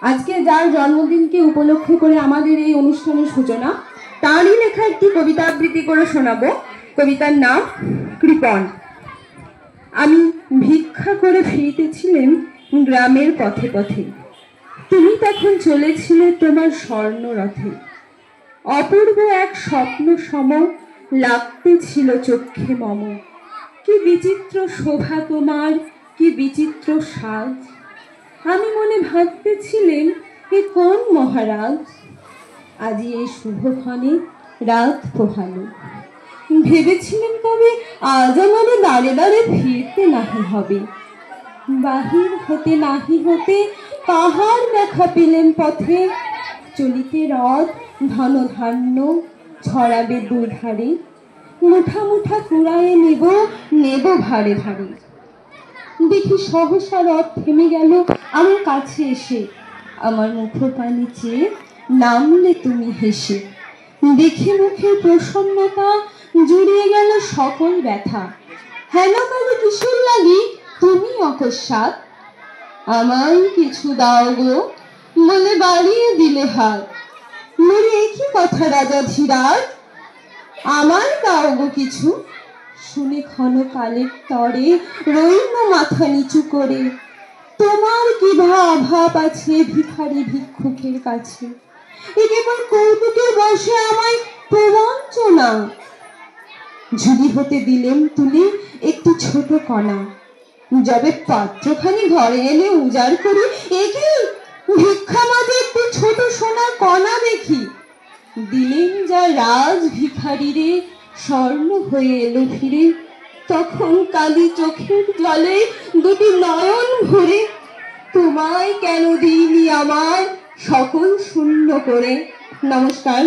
আজকে যার জন্মদিনকে উপলক্ষে করে আমাদের এই অনুষ্ঠানের সূচনা, তারই লেখা একটি কবিতা আবৃত্তি করে শোনাবো। কবিতার নাম কৃপণ। আমি ভিক্ষা করে ফিরিতেছিলাম গ্রামের পথে পথে, তুমি তখন চলেছিলে তোমার স্বর্ণরথে। অপূর্ব এক স্বপ্ন সম লাগতেছিল চক্ষে মম। কি বিচিত্র শোভা তোমার, কি বিচিত্র সাজ। আমি মনে ভাবতেছিলেন এ কোন মহারাজ। আজি এই শুভক্ষণে রাত পোহালো। ভেবেছিলেন তবে আজ আমারে দাঁড়ে দাঁড়ে ফিরতে নাহি হবে। বাহির হতে নাহি হতে পাহাড় দেখা পেলেন পথে। চলিতে রথ ধন ধান্য ছড়াবে দুধারে। মুঠা মুঠা কুড়ায়ে নেব নেব ভারে ভারে। দেখি সহসা রথ থেমে গেল আমার কাছে এসে। আমার মুখপানে চেয়ে নামলে তুমি হেসে। দেখে মুখে প্রসন্নতা জুড়িয়ে গেল সকল ব্যথা। হেন কালে কিসের লাগি তুমি অকস্মাৎ। আমায় কিছু দাও গো বলে বাড়িয়ে দিলে হাত। মরে একই কথা রাজা ধীরাজ, আমায় দাও গো কিছু। শুনে ক্ষণ কালের তরে রইল মাথা নিচু করে। তোমার কি ভাব আছে ভিখারি ভিক্ষুকের কাছে। এ কেবল কৌতুকের বসে আমায় প্রবঞ্চনা। ঝুলি হতে দিলেন তুলে একটি ছোট কণা। যবে পাত্রখানি ঘরে এনে উজাড় করি, এ কি ভিক্ষা মাঝে একটি ছোট সোনার কণা দেখি। দিলেন যা রাজ ভিখারিরে স্বর্ণ হয়ে এলো ফিরে। তখন কালি চোখের জলে দুটি নয়ন ভরে। তোমায় কেন দিইনি আমায় সকল শূন্য করে। নমস্কার।